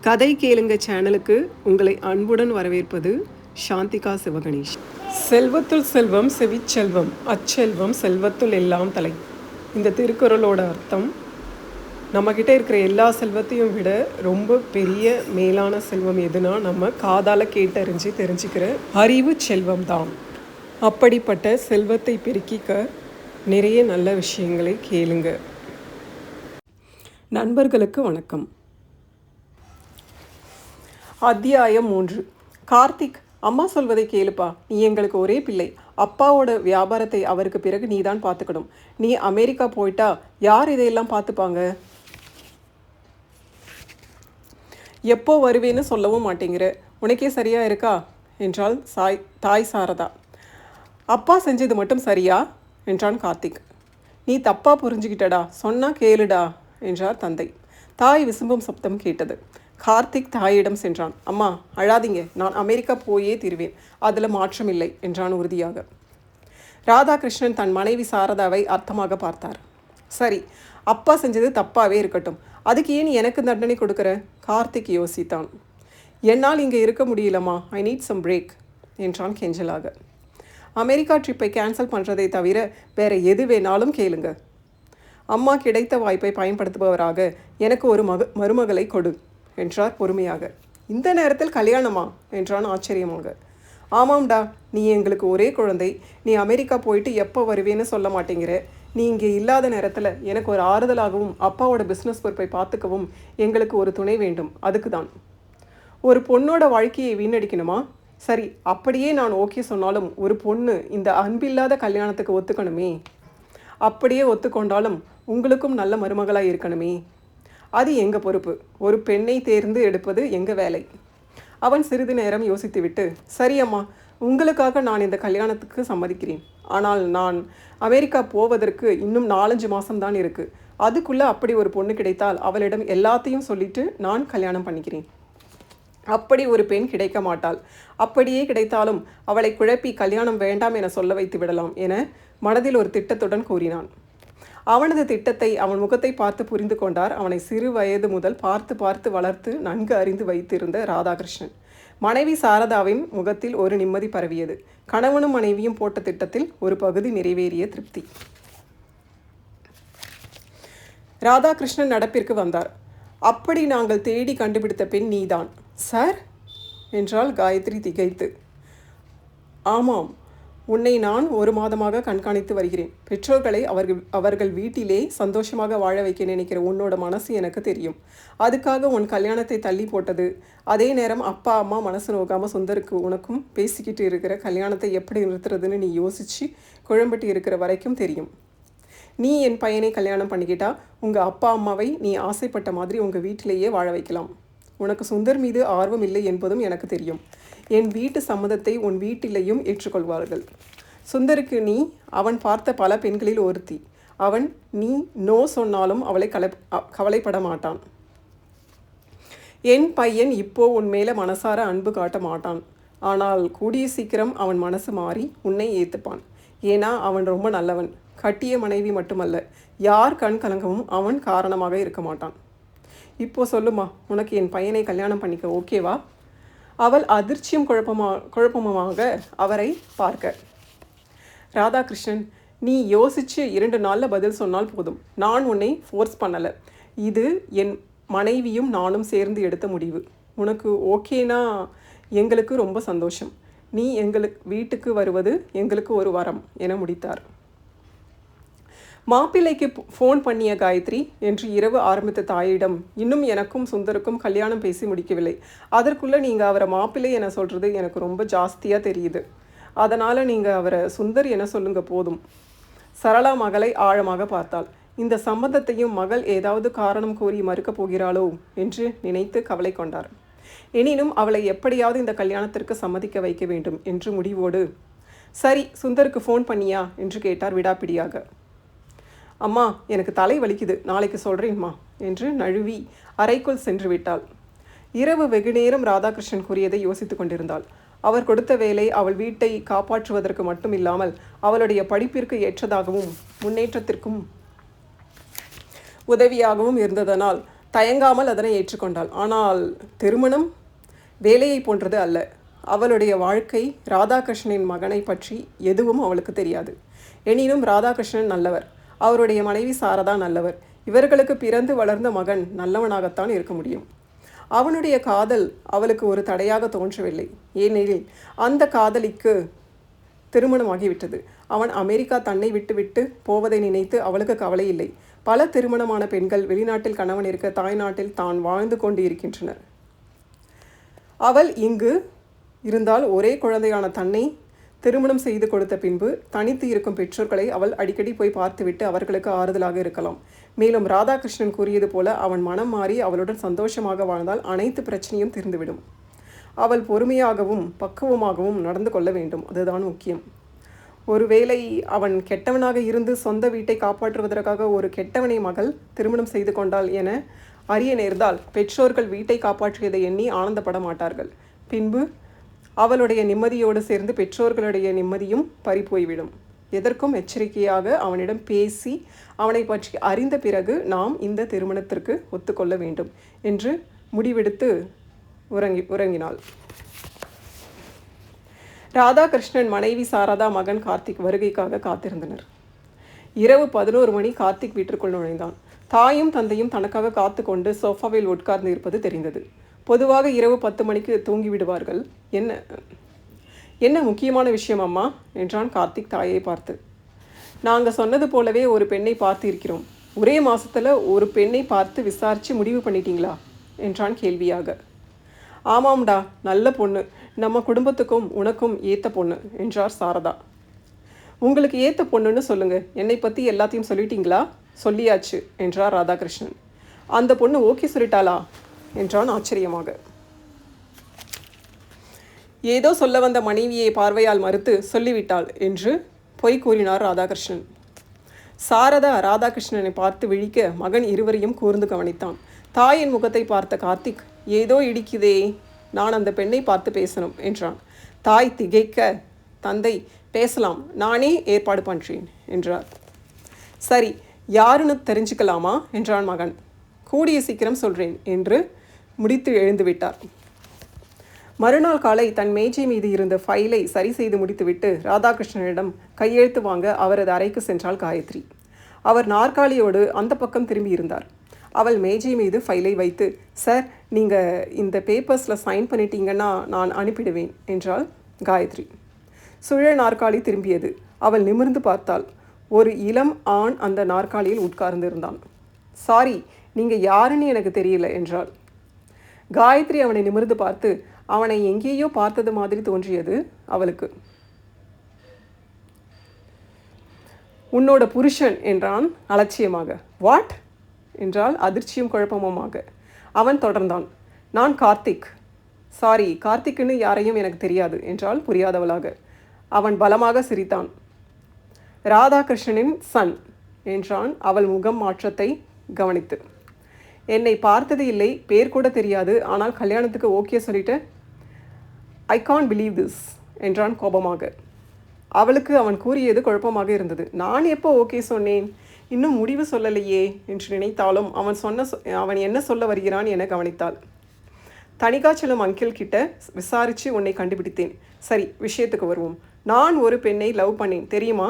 கதை கேளுங்க சேனலுக்கு உங்களை அன்புடன் வரவேற்பது சாந்திகா சிவகணேஷ். செல்வத்துள் செல்வம் செவிச்செல்வம், அச்செல்வம் செல்வத்துள் எல்லாம் தலை. இந்த திருக்குறளோட அர்த்தம், நம்மக்கிட்ட இருக்கிற எல்லா செல்வத்தையும் விட ரொம்ப பெரிய மேலான செல்வம் எதுனா நம்ம காதால் கேட்டறிஞ்சு தெரிஞ்சுக்கிற அறிவு செல்வம் தான். அப்படிப்பட்ட செல்வத்தை பெருக்கிக்க நிறைய நல்ல விஷயங்களை கேளுங்க. நண்பர்களுக்கு வணக்கம். அத்தியாயம் 3. கார்த்திக், அம்மா சொல்வதை கேளுப்பா. நீ எங்களுக்கு ஒரே பிள்ளை. அப்பாவோட வியாபாரத்தை அவருக்கு பிறகு நீ தான் பார்த்துக்கணும். நீ அமெரிக்கா போயிட்டா யார் இதையெல்லாம் பார்த்துப்பாங்க? எப்போ வருவேன்னு சொல்லவும் மாட்டேங்கிற. உனக்கே சரியா இருக்கா என்றாள் தாய் சாரதா. அப்பா செஞ்சது மட்டும் சரியா என்றான் கார்த்திக். நீ தப்பா புரிஞ்சுக்கிட்டடா, சொன்னா கேளுடா என்றார் தந்தை. தாய் விசும்பும் சப்தம் கேட்டது. கார்த்திக் தாயிடம் சென்றான். அம்மா அழாதீங்க, நான் அமெரிக்கா போயே தீருவேன், அதில் மாற்றம் இல்லை என்றான் உறுதியாக. ராதாகிருஷ்ணன் தன் மனைவி சாரதாவை அர்த்தமாக பார்த்தார். சரி, அப்பா செஞ்சது தப்பாகவே இருக்கட்டும், அதுக்கு ஏன் எனக்கு தண்டனை கொடுக்குற? கார்த்திக் யோசித்தான். என்னால் இங்கே இருக்க முடியலம்மா, ஐ நீட் சம் பிரேக் என்றான் கெஞ்சலாக. அமெரிக்கா ட்ரிப்பை கேன்சல் பண்ணுறதை தவிர வேறு எது வேணாலும் கேளுங்க. அம்மா கிடைத்த வாய்ப்பை பயன்படுத்துபவராக எனக்கு ஒரு மருமகளை கொடு என்றார் பொறுமையாக. இந்த நேரத்தில் கல்யாணமா என்றான் ஆச்சரியமாக. ஆமாம்டா, நீ எங்களுக்கு ஒரே குழந்தை. நீ அமெரிக்கா போயிட்டு எப்போ வருவேன்னு சொல்ல மாட்டேங்கிற. நீ இங்கே இல்லாத நேரத்தில் எனக்கு ஒரு ஆறுதலாகவும் அப்பாவோட பிஸ்னஸ் பொறுப்பை பார்த்துக்கவும் எங்களுக்கு ஒரு துணை வேண்டும். அதுக்கு தான். ஒரு பொண்ணோட வாழ்க்கையை வீணடிக்கணுமா? சரி, அப்படியே நான் ஓகே சொன்னாலும் ஒரு பொண்ணு இந்த அன்பில்லாத கல்யாணத்துக்கு ஒத்துக்கணுமே. அப்படியே ஒத்துக்கொண்டாலும் உங்களுக்கும் நல்ல மருமகளாக இருக்கணுமே. அது எங்கள் பொறுப்பு. ஒரு பெண்ணை தேர்ந்து எடுப்பது எங்கள் வேலை. அவன் சிறிது நேரம் யோசித்துவிட்டு, சரி அம்மா, உங்களுக்காக நான் இந்த கல்யாணத்துக்கு சம்மதிக்கிறேன். ஆனால் நான் அமெரிக்கா போவதற்கு இன்னும் 4-5 மாதம்தான் இருக்குது. அதுக்குள்ளே அப்படி ஒரு பொண்ணு கிடைத்தால் அவளிடம் எல்லாத்தையும் சொல்லிட்டு நான் கல்யாணம் பண்ணிக்கிறேன். அப்படி ஒரு பெண் கிடைக்க மாட்டாள். அப்படியே கிடைத்தாலும் அவளை குழப்பி கல்யாணம் வேண்டாம் என சொல்ல வைத்து விடலாம் என மனதில் ஒரு திட்டத்துடன் கூறினான். அவனது திட்டத்தை அவன் முகத்தை பார்த்து புரிந்து கொண்டார் அவனை சிறு வயது முதல் பார்த்து பார்த்து வளர்த்து நன்கு அறிந்து வைத்திருந்த ராதாகிருஷ்ணன். மனைவி சாரதாவின் முகத்தில் ஒரு நிம்மதி பரவியது. கணவனும் மனைவியும் போட்ட திட்டத்தில் ஒரு பகுதி நிறைவேறிய திருப்தி. ராதாகிருஷ்ணன் நடப்பிற்கு வந்தார். அப்படி நாங்கள் தேடி கண்டுபிடித்த பெண் நீதான் சார் என்றாள் காயத்ரி திகைத்து. ஆமாம், உன்னை நான் 1 மாதமாக கண்காணித்து வருகிறேன். பெற்றோர்களை அவர்கள் வீட்டிலே சந்தோஷமாக வாழ வைக்க நினைக்கிற உன்னோட மனசு எனக்கு தெரியும். அதுக்காக உன் கல்யாணத்தை தள்ளி போட்டது, அதே நேரம் அப்பா அம்மா மனசு நோக்காமல் சுந்தருக்கு உனக்கும் பேசிக்கிட்டு இருக்கிற கல்யாணத்தை எப்படி நிறுத்துறதுன்னு நீ யோசித்து குழம்பிட்டு இருக்கிற வரைக்கும் தெரியும். நீ என் பையனை கல்யாணம் பண்ணிக்கிட்டா உங்கள் அப்பா அம்மாவை நீ ஆசைப்பட்ட மாதிரி உங்கள் வீட்டிலேயே வாழ வைக்கலாம். உனக்கு சுந்தர் மீது ஆர்வம் இல்லை என்பதும் எனக்கு தெரியும். என் வீட்டு சம்மதத்தை உன் வீட்டிலேயும் ஏற்றுக்கொள்வார்கள். சுந்தருக்கு நீ அவன் பார்த்த பல பெண்களில் ஒருத்தி. அவன் நீ நோ சொன்னாலும் அவளை கவலைப்பட மாட்டான். என் பையன் இப்போ உன் மேலே மனசார அன்பு காட்ட மாட்டான். ஆனால் கூடிய சீக்கிரம் அவன் மனசு மாறி உன்னை ஏற்றுப்பான். ஏன்னா அவன் ரொம்ப நல்லவன். கட்டிய மனைவி மட்டுமல்ல, யார் கண் கலங்கவும் அவன் காரணமாக இருக்க மாட்டான். இப்போ சொல்லுமா, உனக்கு என் பையனை கல்யாணம் பண்ணிக்க ஓகேவா? அவள் அதிர்ச்சியும் குழப்பமாக அவரை பார்க்க. ராதாகிருஷ்ணன், நீ யோசித்து 2 நாளில் பதில் சொன்னால் போதும். நான் உன்னை ஃபோர்ஸ் பண்ணலை. இது என் மனைவியும் நானும் சேர்ந்து எடுத்த முடிவு. உனக்கு ஓகேனா எங்களுக்கு ரொம்ப சந்தோஷம். நீ வீட்டுக்கு வருவது எங்களுக்கு ஒரு வரம் என முடித்தார். மாப்பிள்ளைக்கு ஃபோன் பண்ணிய காயத்ரி என்று இரவு ஆரம்பித்த தாயிடம், இன்னும் எனக்கும் சுந்தருக்கும் கல்யாணம் பேசி முடிக்கவில்லை. அதற்குள்ளே நீங்கள் அவரை மாப்பிள்ளை என சொல்கிறது எனக்கு ரொம்ப ஜாஸ்தியாக தெரியுது. அதனால் நீங்கள் அவரை சுந்தர் என சொல்லுங்க போதும். சரளா மகளை ஆழமாக பார்த்தாள். இந்த சம்பந்தத்தையும் மகள் ஏதாவது காரணம் கூறி மறுக்கப் போகிறாளோ என்று நினைத்து கவலை கொண்டார். எனினும் அவளை எப்படியாவது இந்த கல்யாணத்திற்கு சம்மதிக்க வைக்க வேண்டும் என்று முடிவோடு, சரி சுந்தருக்கு ஃபோன் பண்ணியா என்று கேட்டார் விடாப்பிடியாக. அம்மா, எனக்கு தலை வலிக்குது, நாளைக்கு சொல்கிறேன்மா என்று நழுவி அறைக்குள் சென்று விட்டாள். இரவு வெகுநேரம் ராதாகிருஷ்ணன் கூறியதை யோசித்து கொண்டிருந்தாள். அவர் கொடுத்த வேலை அவள் வீட்டை காப்பாற்றுவதற்கு மட்டும் இல்லாமல் அவளுடைய படிப்பிற்கு ஏற்றதாகவும் முன்னேற்றத்திற்கும் உதவியாகவும் இருந்ததனால் தயங்காமல் அதனை ஏற்றுக்கொண்டாள். ஆனால் திருமணம் வேலையை போன்றது அல்ல. அவளுடைய வாழ்க்கை ராதாகிருஷ்ணனின் மகனை பற்றி எதுவும் அவளுக்கு தெரியாது. எனினும் ராதாகிருஷ்ணன் நல்லவர், அவருடைய மனைவி சாரதா நல்லவர். இவர்களுக்கு பிறந்து வளர்ந்த மகன் நல்லவனாகத்தான் இருக்க முடியும். அவனுடைய காதல் அவளுக்கு ஒரு தடையாக தோன்றவில்லை. ஏனெனில் அந்த காதலிக்கு திருமணமாகிவிட்டது. அவன் அமெரிக்கா தன்னை விட்டு போவதை நினைத்து அவளுக்கு கவலை இல்லை. பல திருமணமான பெண்கள் வெளிநாட்டில் கணவன் இருக்க தாய்நாட்டில் தான் வாழ்ந்து கொண்டு இருக்கின்றனர். அவள் இங்கு இருந்தால் ஒரே குழந்தையான தன்னை திருமணம் செய்து கொடுத்த பின்பு தனித்து இருக்கும் பெற்றோர்களை அவள் அடிக்கடி போய் பார்த்துவிட்டு அவர்களுக்கு ஆறுதலாக இருக்கலாம். மேலும் ராதாகிருஷ்ணன் கூறியது போல அவன் மனம் மாறி அவளுடன் சந்தோஷமாக வாழ்ந்தால் அனைத்து பிரச்சனையும் தீர்ந்துவிடும். அவள் பொறுமையாகவும் பக்குவமாகவும் நடந்து கொள்ள வேண்டும், அதுதான் முக்கியம். ஒருவேளை அவன் கெட்டவனாக இருந்து சொந்த வீட்டை காப்பாற்றுவதற்காக ஒரு கெட்டவனை மகள் திருமணம் செய்து கொண்டாள் என அறிய நேர்ந்தால் பெற்றோர்கள் வீட்டை காப்பாற்றியதை எண்ணி ஆனந்தப்பட மாட்டார்கள். பின்பு அவளுடைய நிம்மதியோடு சேர்ந்து பெற்றோர்களுடைய நிம்மதியும் பறிப்போய்விடும். எதற்கும் எச்சரிக்கையாக அவனிடம் பேசி அவனை பற்றி அறிந்த பிறகு நாம் இந்த திருமணத்திற்கு ஒத்துக்கொள்ள வேண்டும் என்று முடிவெடுத்து உறங்கினாள். ராதாகிருஷ்ணன் மனைவி சாரதா மகன் கார்த்திக் வருகைக்காக காத்திருந்தனர். இரவு 11 மணி கார்த்திக் வீட்டிற்குள் நுழைந்தான். தாயும் தந்தையும் தனக்காக காத்து கொண்டு சோஃபாவில் உட்கார்ந்து இருப்பது தெரிந்தது. பொதுவாக இரவு 10 மணிக்கு தூங்கிவிடுவார்கள். என்ன முக்கியமான விஷயம் அம்மா என்றான் கார்த்திக் தாயை பார்த்து. நாங்கள் சொன்னது போலவே ஒரு பெண்ணை பார்த்து இருக்கிறோம். ஒரே மாதத்தில் ஒரு பெண்ணை பார்த்து விசாரித்து முடிவு பண்ணிட்டீங்களா என்றான் கேள்வியாக. ஆமாம்டா, நல்ல பொண்ணு, நம்ம குடும்பத்துக்கும் உனக்கும் ஏற்ற பொண்ணு என்றார் சாரதா. உங்களுக்கு ஏற்ற பொண்ணுன்னு சொல்லுங்கள், என்னை பற்றி எல்லாத்தையும் சொல்லிட்டீங்களா? சொல்லியாச்சு என்றார் ராதாகிருஷ்ணன். அந்த பொண்ணு ஓகே சொல்லிட்டாளா என்றான் ஆச்சரியமாக. ஏதோ சொல்ல வந்த மனைவியை பார்வையால் மறுத்து சொல்லிவிட்டாள் என்று பொய் கூறினார் ராதாகிருஷ்ணன். சாரதா ராதாகிருஷ்ணனை பார்த்து விழிக்க மகன் இருவரையும் கூர்ந்து கவனித்தான். தாயின் முகத்தை பார்த்த கார்த்திக், ஏதோ இடிக்குதே, நான் அந்த பெண்ணை பார்த்து பேசணும் என்றான். தாய் திகைக்க, தந்தை, பேசலாம், நானே ஏற்பாடு பண்ணுறேன் என்றார். சரி, யாருன்னு தெரிஞ்சுக்கலாமா என்றான் மகன். கூடிய சீக்கிரம் சொல்கிறேன் என்று முடித்து எழுந்துவிட்டார். மறுநாள் காலை தன் மேஜை மீது இருந்த ஃபைலை சரி செய்து முடித்துவிட்டு ராதாகிருஷ்ணனிடம் கையெழுத்து வாங்க அவரது அறைக்கு சென்றாள் காயத்ரி. அவர் நாற்காலியோடு அந்த பக்கம் திரும்பி இருந்தார். அவள் மேஜை மீது ஃபைலை வைத்து, சார், நீங்கள் இந்த பேப்பர்ஸில் சைன் பண்ணிட்டீங்கன்னா நான் அனுப்பிடுவேன் என்றாள் காயத்ரி. சுழல் நாற்காலி திரும்பியது. அவள் நிமிர்ந்து பார்த்தாள். ஒரு இளம் ஆண் அந்த நாற்காலியில் உட்கார்ந்திருந்தான். சாரி, நீங்கள் யாருன்னு எனக்கு தெரியல என்றாள். காயத்ரி அவனை நிமிர்ந்து பார்த்து, அவனை எங்கேயோ பார்த்தது மாதிரி தோன்றியது அவளுக்கு. உன்னோட புருஷன் என்றான் அலட்சியமாக. வாட் என்றால் அதிர்ச்சியும் குழப்பமுமாக. அவன் தொடர்ந்தான், நான் கார்த்திக். சாரி, கார்த்திக்னு யாரையும் எனக்கு தெரியாது என்றால் புரியாதவளாக. அவன் பலமாக சிரித்தான். ராதாகிருஷ்ணனின் சன் என்றான் அவள் முகம் மாற்றத்தை கவனித்து. என்னை பார்த்தது இல்லை, பேர் கூட தெரியாது, ஆனால் கல்யாணத்துக்கு ஓகே சொல்லிட்டு ஐ கான்ட் பிலீவ் திஸ் என்றான் கோபமாக. அவளுக்கு அவன் கூறியது குழப்பமாக இருந்தது. நான் எப்போ ஓகே சொன்னேன், இன்னும் முடிவு சொல்லலையே என்று நினைத்தாலும் அவன் என்ன சொல்ல வருகிறான் என கவனித்தாள். தணிகாச்சலம் அங்கிள் கிட்ட விசாரித்து உன்னை கண்டுபிடித்தேன். சரி, விஷயத்துக்கு வருவோம். நான் ஒரு பெண்ணை லவ் பண்ணேன் தெரியுமா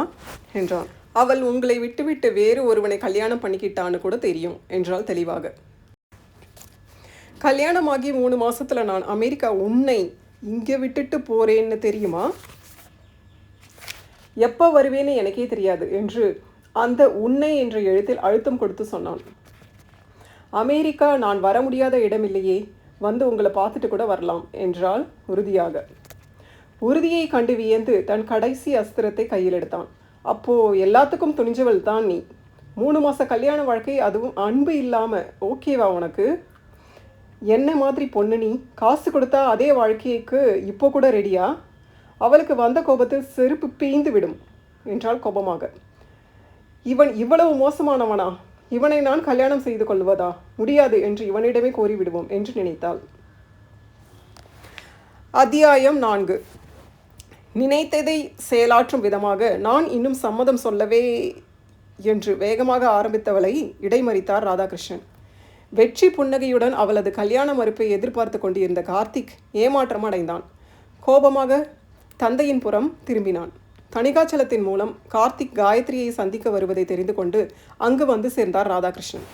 என்றான். அவள் உங்களை விட்டுவிட்டு வேறு ஒருவனை கல்யாணம் பண்ணிக்கிட்டான்னு கூட தெரியும் என்றாள் தெளிவாக. கல்யாணமாகி 3 மாதத்தில் நான் அமெரிக்கா உன்னை இங்கே விட்டுட்டு போகிறேன்னு தெரியுமா? எப்போ வருவேன்னு எனக்கே தெரியாது என்று அந்த உன்னை என்ற எழுத்தில் அழுத்தம் கொடுத்து சொன்னான். அமெரிக்கா நான் வர முடியாத இடமில்லையே, வந்து உங்களை பார்த்துட்டு கூட வரலாம் என்றால் உறுதியாக. உறுதியை கண்டு வியந்து தன் கடைசி அஸ்திரத்தை கையில் எடுத்தான். அப்போது எல்லாத்துக்கும் துணிஞ்சவள் தான் நீ. 3 மாத கல்யாண வாழ்க்கை, அதுவும் அன்பு இல்லாமல் ஓகேவா உனக்கு? என்ன மாதிரி பொண்ணு நீ? காசு கொடுத்தா அதே வாழ்க்கைக்கு இப்போ கூட ரெடியா? அவளுக்கு வந்த கோபத்தில் செருப்பு பீய்ந்து விடும் என்றாள் கோபமாக. இவன் இவ்வளவு மோசமானவனா? இவனை நான் கல்யாணம் செய்து கொள்வதா? முடியாது என்று இவனிடமே கோரிவிடுவோம் என்று நினைத்தாள். அத்தியாயம் 4. நினைத்ததை செயலாற்றும் விதமாக நான் இன்னும் சம்மதம் சொல்லவே என்று வேகமாக ஆரம்பித்தவளை இடைமறித்தார் ராதாகிருஷ்ணன். வெற்றி புன்னகையுடன் அவளது கல்யாண மறுப்பை எதிர்பார்த்து கொண்டிருந்த கார்த்திக் ஏமாற்றம் அடைந்தான். கோபமாக தந்தையின் புறம் திரும்பினான். தணிகாச்சலத்தின் மூலம் கார்த்திக் காயத்ரியை சந்திக்க வருவதை தெரிந்து கொண்டு அங்கு வந்து சேர்ந்தார் ராதாகிருஷ்ணன்.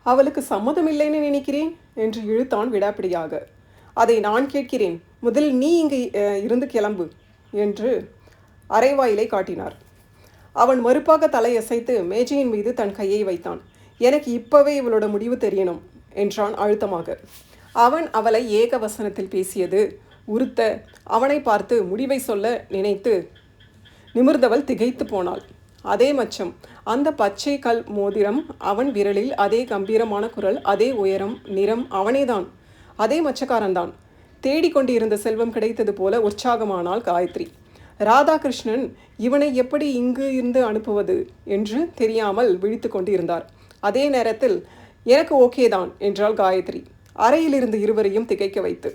அவளுக்கு சம்மதமில்லைன்னு நினைக்கிறேன் என்று இழுத்தான் விடாப்பிடியாக. அதை நான் கேட்கிறேன், முதலில் நீ இங்கு இருந்து கிளம்பு என்று அரைவாயிலை காட்டினார். அவன் மறுப்பாக தலையசைத்து மேஜையின் மீது தன் கையை வைத்தான். எனக்கு இப்பவே இவளோட முடிவு தெரியணும் என்றான் அழுத்தமாக. அவன் அவளை ஏகவசனத்தில் பேசியது உறுத்த அவனை பார்த்து முடிவை சொல்ல நினைத்து நிமிர்ந்தவள் திகைத்து போனாள். அதே மச்சம், அந்த பச்சை கல் மோதிரம் அவன் விரலில், அதே கம்பீரமான குரல், அதே உயரம், நிறம் அவனேதான், அதே மச்சக்காரன்தான். தேடிக்கொண்டிருந்த செல்வம் கிடைத்தது போல உற்சாகமானாள் காயத்ரி. ராதாகிருஷ்ணன் இவனை எப்படி இங்கு இருந்து அனுப்புவது என்று தெரியாமல் விழித்து கொண்டு இருந்தார். அதே நேரத்தில் எனக்கு ஓகே தான் என்றாள் காயத்ரி, அறையிலிருந்து இருவரையும் திகைக்க வைத்து.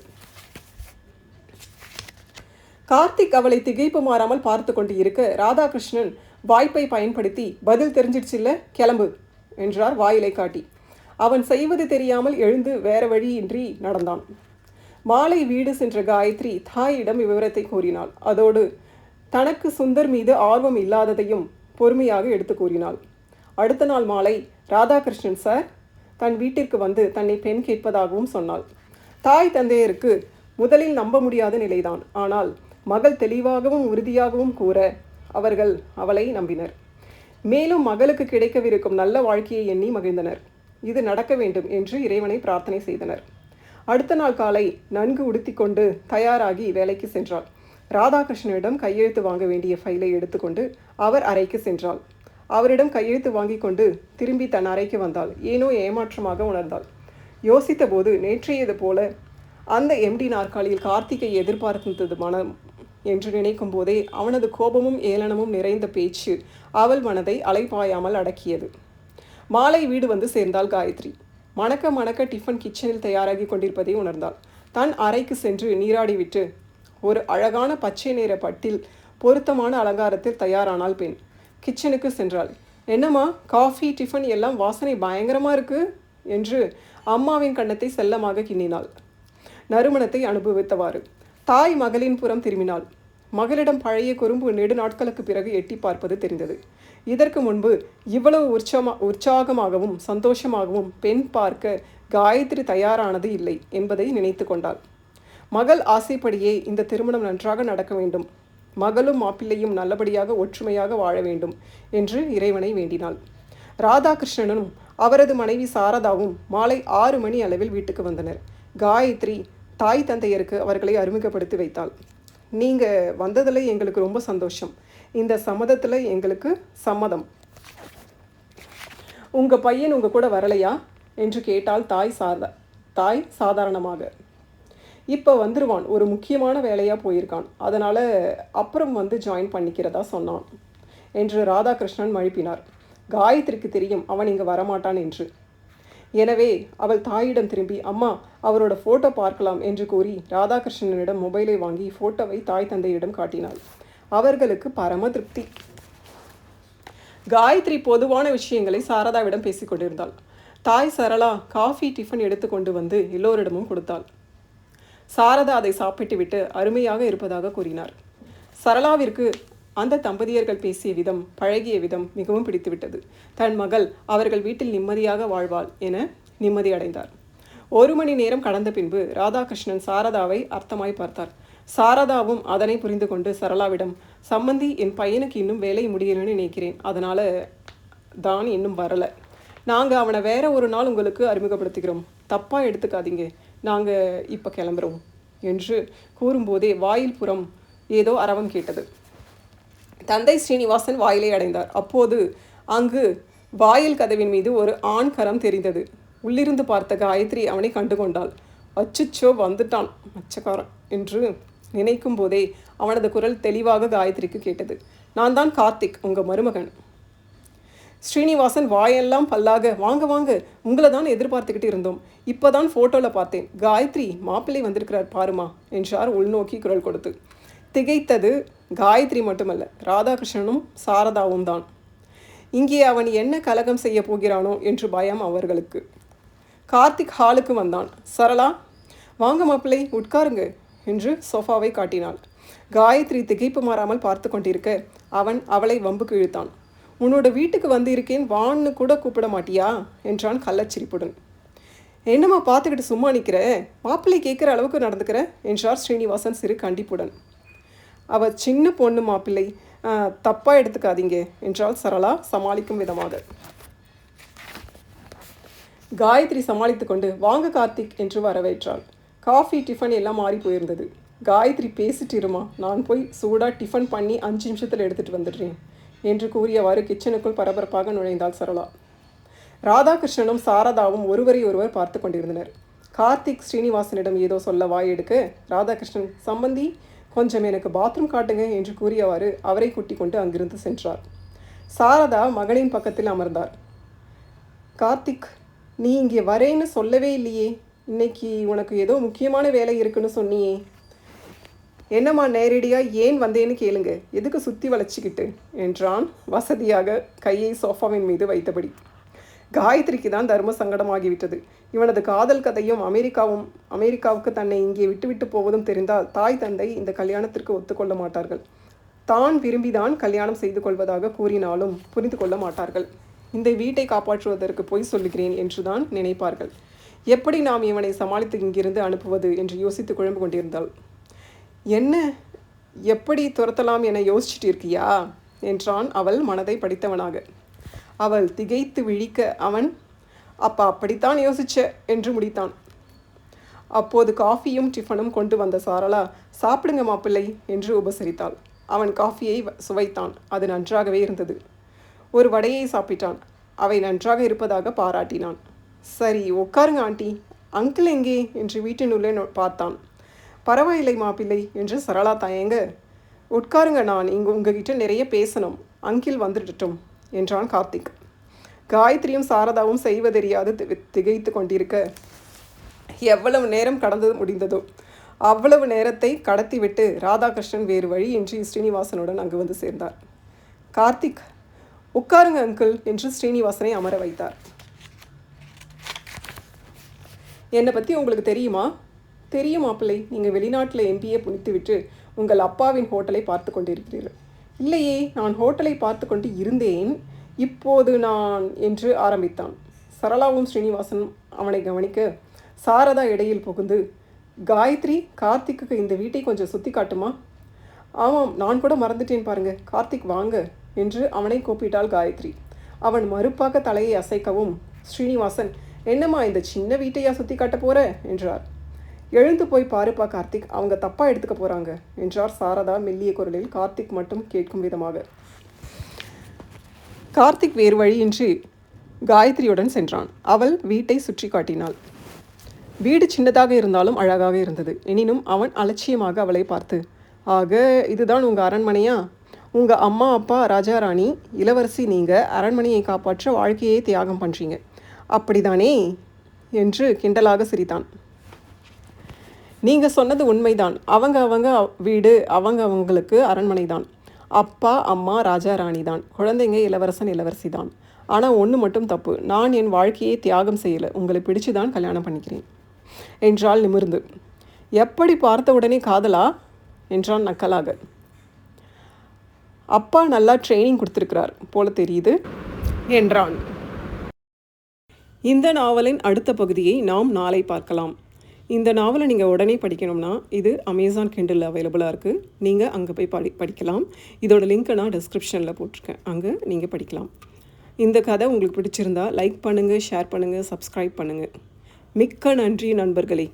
கார்த்திக் அவளை திகைப்பு மாறாமல் பார்த்து கொண்டு இருக்க ராதாகிருஷ்ணன் வாய்ப்பை பயன்படுத்தி பதில் தெரிஞ்சிடுச்சில்ல, கிளம்பு என்றார் வாயிலை காட்டி. அவன் செய்வது தெரியாமல் எழுந்து வேற வழியின்றி நடந்தான். மாலை வீடு சென்ற காயத்ரி தாயிடம் விவரத்தை கூறினாள். அதோடு தனக்கு சுந்தர் மீது ஆர்வம் இல்லாததையும் பொறுமையாக எடுத்து கூறினாள். அடுத்த நாள் மாலை ராதாகிருஷ்ணன் சார் தன் வீட்டிற்கு வந்து தன்னை பெண் கேட்பதாகவும் சொன்னாள். தாய் தந்தையருக்கு முதலில் நம்ப முடியாத நிலைதான். ஆனால் மகள் தெளிவாகவும் உறுதியாகவும் கூற அவர்கள் அவளை நம்பினர். மேலும் மகளுக்கு கிடைக்கவிருக்கும் நல்ல வாழ்க்கையை எண்ணி மகிழ்ந்தனர். இது நடக்க வேண்டும் என்று இறைவனை பிரார்த்தனை செய்தனர். அடுத்த நாள் காலை நன்கு உடுத்தி கொண்டு தயாராகி வேலைக்கு சென்றாள். ராதாகிருஷ்ணனிடம் கையெழுத்து வாங்க வேண்டிய ஃபைலை எடுத்துக்கொண்டு அவர் அறைக்கு சென்றாள். அவரிடம் கையெழுத்து வாங்கி கொண்டு திரும்பி தன் அறைக்கு வந்தாள். ஏனோ ஏமாற்றமாக உணர்ந்தாள். யோசித்த போது நேற்றையது போல அந்த எம்டி நாற்காலியில் கார்த்திகை எதிர்பார்த்தது மனம் என்று நினைக்கும் போதே அவனது கோபமும் ஏளனமும் நிறைந்த பேச்சு அவள் மனதை அலைபாயாமல் அடக்கியது. மாலை வீடு வந்து சேர்ந்தாள் காயத்ரி. மணக்க மணக்க டிஃபன் கிச்சனில் தயாராகி கொண்டிருப்பதை உணர்ந்தாள். தன் அறைக்கு சென்று நீராடிவிட்டு ஒரு அழகான பச்சை நிற பட்டில் பொருத்தமான அலங்காரத்தில் தயாரானாள் பெண். கிச்சனுக்கு சென்றாள். என்னம்மா, காஃபி டிஃபன் எல்லாம் வாசனை பயங்கரமாக இருக்கு என்று அம்மாவின் கன்னத்தை செல்லமாக கிண்ணினாள். நறுமணத்தை அனுபவித்தவாறு தாய் மகளின் புறம் திரும்பினாள். மகளிடம் பழைய குறும்பு நெடு நாட்களுக்கு பிறகு எட்டி பார்ப்பது தெரிந்தது. இதற்கு முன்பு இவ்வளவு உற்சாகமாகவும் சந்தோஷமாகவும் பெண் பார்க்க காயத்ரி தயாரானது இல்லை என்பதை நினைத்து கொண்டாள். மகள் ஆசைப்படியே இந்த திருமணம் நன்றாக நடக்க வேண்டும், மகளும் மாப்பிள்ளையும் நல்லபடியாக ஒற்றுமையாக வாழ வேண்டும் என்று இறைவனை வேண்டினாள். ராதாகிருஷ்ணனும் அவரது மனைவி சாரதாவும் மாலை 6 மணி அளவில் வீட்டுக்கு வந்தனர். காயத்ரி தாய் தந்தையருக்கு அவர்களை அறிமுகப்படுத்தி வைத்தாள். நீங்கள் வந்ததில் எங்களுக்கு ரொம்ப சந்தோஷம். இந்த சம்மதத்தில் எங்களுக்கு சம்மதம். உங்கள் பையன் உங்கள் கூட வரலையா என்று கேட்டால் தாய் சாதாரணமாக. இப்போ வந்துடுவான், ஒரு முக்கியமான வேலையாக போயிருக்கான், அதனால் அப்புறம் வந்து ஜாயின் பண்ணிக்கிறதா சொன்னான் என்று ராதாகிருஷ்ணன் மழுப்பினார். காயத்ரிக்கு தெரியும் அவன் இங்கே வரமாட்டான் என்று. எனவே அவள் தாயிடம் திரும்பி, அம்மா அவரோட ஃபோட்டோ பார்க்கலாம் என்று கூறி ராதாகிருஷ்ணனிடம் மொபைலை வாங்கி ஃபோட்டோவை தாய் தந்தையிடம் காட்டினாள். அவர்களுக்கு பரம திருப்தி. காயத்ரி பொதுவான விஷயங்களை சாரதாவிடம் பேசிக்கொண்டிருந்தாள். தாய் சரளா காஃபி டிஃபன் எடுத்து கொண்டு வந்து எல்லோரிடமும் கொடுத்தாள். சாரதா அதை சாப்பிட்டுவிட்டு அருமையாக இருப்பதாக கூறினார். சரளாவிற்கு அந்த தம்பதியர்கள் பேசிய விதம், பழகிய விதம் மிகவும் பிடித்துவிட்டது. தன் மகள் அவர்கள் வீட்டில் நிம்மதியாக வாழ்வாள் என நிம்மதி அடைந்தார். 1 மணி நேரம் கடந்த பின்பு ராதாகிருஷ்ணன் சாரதாவை அர்த்தமாய் பார்த்தார். சாரதாவும் அதனை புரிந்து கொண்டு சரளாவிடம், சம்மந்தி, என் பையனுக்கு இன்னும் வேலை முடியணும்னு நினைக்கிறேன், அதனால் தான் இன்னும் வரலை. நாங்கள் அவனை வேற ஒரு நாள் உங்களுக்கு அறிமுகப்படுத்திக்கிறோம், தப்பாக எடுத்துக்காதீங்க, நாங்கள் இப்போ கிளம்புறோம் என்று கூறும்போதே வாயில் புறம் ஏதோ அரவம் கேட்டது. தந்தை ஸ்ரீனிவாசன் வாயிலை அடைந்தார். அப்போது அங்கு வாயில் கதவின் மீது ஒரு ஆண் கரம் தெரிந்தது. உள்ளிருந்து பார்த்த காயத்ரி அவனை கண்டுகொண்டாள். அச்சுச்சோ, வந்துட்டான் மச்சக்காரன் என்று நினைக்கும் போதே அவனது குரல் தெளிவாக காயத்ரிக்கு கேட்டது. நான் தான் கார்த்திக், உங்கள் மருமகன். ஸ்ரீனிவாசன் வாயெல்லாம் பல்லாக, வாங்க வாங்க, உங்களை தான் எதிர்பார்த்துக்கிட்டு இருந்தோம், இப்போ தான் ஃபோட்டோவில் பார்த்தேன், காயத்ரி மாப்பிள்ளை வந்திருக்கிறார் பாருமா என்றார் உள்நோக்கி குரல் கொடுத்து. திகைத்தது காயத்ரி மட்டுமல்ல, ராதாகிருஷ்ணனும் சாரதாவும் தான். இங்கே அவன் என்ன கலகம் செய்ய போகிறானோ என்று பயம் அவர்களுக்கு. கார்த்திக் ஹாலுக்கு வந்தான். சரளா, வாங்க மாப்பிள்ளை, உட்காருங்க என்று சோஃபாவை காட்டினாள். காயத்ரி திகைப்பு மாறாமல் பார்த்து கொண்டிருக்க அவன் அவளை வம்புக்கு இழுத்தான். உன்னோட வீட்டுக்கு வந்து இருக்கேன், வான்னு கூட கூப்பிட மாட்டியா என்றான் கள்ளச்சிரிப்புடன். என்னம்மா பார்த்துக்கிட்டு சும்மா நிற்கிற, மாப்பிள்ளை கேட்குற அளவுக்கு நடந்துக்கிற என்றார் ஸ்ரீனிவாசன் சிறு கண்டிப்புடன். அவள் சின்ன பொண்ணு மாப்பிள்ளை, தப்பாக எடுத்துக்காதீங்க என்றாள் சரளா சமாளிக்கும் விதமாக. காயத்ரி சமாளித்து கொண்டு வாங்க கார்த்திக் என்று வரவேற்றாள். காஃபி டிஃபன் எல்லாம் மாறி போயிருந்தது. காயத்ரி பேசிட்டிருமா, நான் போய் சூடாக டிஃபன் பண்ணி 5 நிமிஷத்தில் எடுத்துகிட்டு வந்துடுறேன் என்று கூறியவாறு கிச்சனுக்குள் பரபரப்பாக நுழைந்தாள் சரளா. ராதாகிருஷ்ணனும் சாரதாவும் ஒருவரை ஒருவர் பார்த்து கொண்டிருந்தனர். கார்த்திக் ஸ்ரீனிவாசனிடம் ஏதோ சொல்ல வாய் எடுக்க ராதாகிருஷ்ணன், சம்பந்தி கொஞ்சம் எனக்கு பாத்ரூம் காட்டுங்க என்று கூறியவாறு அவரை கூட்டி கொண்டு அங்கிருந்து சென்றார். சாரதா மகனின் பக்கத்தில் அமர்ந்தார். கார்த்திக், நீ இங்கே வரேன்னு சொல்லவே இல்லையே, இன்னைக்கு உனக்கு ஏதோ முக்கியமான வேலை இருக்குன்னு சொன்னியே, என்னம்மா நேரடியாக ஏன் வந்தேன்னு கேளுங்க, எதுக்கு சுற்றி வளைச்சிக்கிட்டு என்றான் வசதியாக கையை சோஃபாவின் மீது வைத்தபடி. காயத்ரிக்கு தான் தர்ம சங்கடமாகிவிட்டது. இவனது காதல் கதையும் அமெரிக்காவுக்கு தன்னை இங்கே விட்டுவிட்டு போவதும் தெரிந்தால் தாய் தந்தை இந்த கல்யாணத்திற்கு ஒத்துக்கொள்ள மாட்டார்கள். தான் விரும்பிதான் கல்யாணம் செய்து கொள்வதாக கூறினாலும் புரிந்து கொள்ள மாட்டார்கள். இந்த வீட்டை காப்பாற்றுவதற்கு பொய் சொல்லுகிறேன் என்றுதான் நினைப்பார்கள். எப்படி நாம் இவனை சமாளித்து இங்கிருந்து அனுப்புவது என்று யோசித்து குழம்பு கொண்டிருந்தாள். என்ன, எப்படி துரத்தலாம் என யோசிச்சுட்டு இருக்கியா என்றான் அவள் மனதை படித்தவனாக. அவள் திகைத்து விழிக்க அவன் அப்பா அப்படித்தான் யோசிச்ச என்று முடித்தான். அப்போது காஃபியும் டிஃபனும் கொண்டு வந்த சாரளா, சாப்பிடுங்க மாப்பிள்ளை என்று உபசரித்தாள். அவன் காஃபியை சுவைத்தான். அது நன்றாகவே இருந்தது. ஒரு வடையை சாப்பிட்டான். அவை நன்றாக இருப்பதாக பாராட்டினான். சரி உட்காருங்க ஆண்டி, அங்கிள் எங்கே என்று வீட்டினுள்ளே பார்த்தான். பரவாயில்லை மாப்பிள்ளை என்று சரளா தயங்க, உட்காருங்க, நான் உங்ககிட்ட நிறைய பேசணும், அங்கிள் வந்துடட்டும் என்றான் கார்த்திக். காயத்ரியும் சாரதாவும் செய்வதறியாது திகைத்து கொண்டிருக்க எவ்வளவு நேரம் கடந்து முடிந்ததோ அவ்வளவு நேரத்தை கடத்திவிட்டு ராதாகிருஷ்ணன் வேறு வழியின்றி ஸ்ரீனிவாசனுடன் அங்கு வந்து சேர்ந்தார். கார்த்திக், உட்காருங்க அங்கிள் என்று ஸ்ரீனிவாசனை அமர வைத்தார். என்னை பற்றி உங்களுக்கு தெரியுமா? தெரியும் மாப்பிள்ளை, நீங்கள் வெளிநாட்டில் MBA முடித்துவிட்டு உங்கள் அப்பாவின் ஹோட்டலை பார்த்து கொண்டிருக்கிறீர்கள். இல்லையே, நான் ஹோட்டலை பார்த்து கொண்டு இருந்தேன், இப்போது நான் என்று ஆரம்பித்தான். சரளாவும் ஸ்ரீனிவாசனும் அவனை கவனிக்க சாரதா இடையில் புகுந்து, காயத்ரி, கார்த்திக்கு இந்த வீட்டை கொஞ்சம் சுற்றி காட்டுமா? ஆமாம், நான் கூட மறந்துட்டேன் பாருங்க, கார்த்திக் வாங்க என்று அவனை கூப்பிட்டாள் காயத்ரி. அவன் மறுப்பாக தலையை அசைக்கவும் ஸ்ரீனிவாசன், என்னம்மா இந்த சின்ன வீட்டையா சுற்றி காட்ட போற என்றார். எழுந்து போய் பாருப்பா கார்த்திக், அவங்க தப்பாக எடுத்துக்க போகிறாங்க என்றார் சாரதா மெல்லிய குரலில் கார்த்திக் மட்டும் கேட்கும் விதமாக. கார்த்திக் வேறு வழியின்றி காயத்ரியுடன் சென்றான். அவள் வீட்டை சுற்றி காட்டினாள். வீடு சின்னதாக இருந்தாலும் அழகாக இருந்தது. எனினும் அவன் அலட்சியமாக அவளை பார்த்து, ஆக இதுதான் உங்கள் அரண்மனையா? உங்கள் அம்மா அப்பா ராஜாராணி, இளவரசி, நீங்கள் அரண்மனையை காப்பாற்ற வாழ்க்கையை தியாகம் பண்ணுறீங்க, அப்படிதானே என்று கிண்டலாக சிரித்தான். நீங்கள் சொன்னது உண்மைதான். அவங்க வீடு, அவங்களுக்கு அரண்மனை தான். அப்பா அம்மா ராஜாராணி தான், குழந்தைங்க இளவரசன் இளவரசி தான். ஆனால் ஒன்று மட்டும் தப்பு, நான் என் வாழ்க்கையை தியாகம் செய்யலை, உங்களை பிடிச்சு தான் கல்யாணம் பண்ணிக்கிறேன் என்றாள் நிமிர்ந்து. எப்படி பார்த்த உடனே காதலா என்றான் நக்கலாக. அப்பா நல்லா ட்ரைனிங் கொடுத்துருக்கிறார் போல தெரியுது என்றான். இந்த நாவலின் அடுத்த பகுதியை நாம் நாளை பார்க்கலாம். இந்த நாவலை நீங்கள் உடனே படிக்கணும்னா இது அமேசான் கிண்டல் அவைலபிளாக இருக்குது. நீங்கள் அங்கே போய் படிக்கலாம். இதோட லிங்க்கை நான் டிஸ்கிரிப்ஷனில் போட்டிருக்கேன், அங்கே நீங்கள் படிக்கலாம். இந்த கதை உங்களுக்கு பிடிச்சிருந்தா லைக் பண்ணுங்கள், ஷேர் பண்ணுங்கள், சப்ஸ்கிரைப் பண்ணுங்கள். மிக்க நன்றி நண்பர்களே.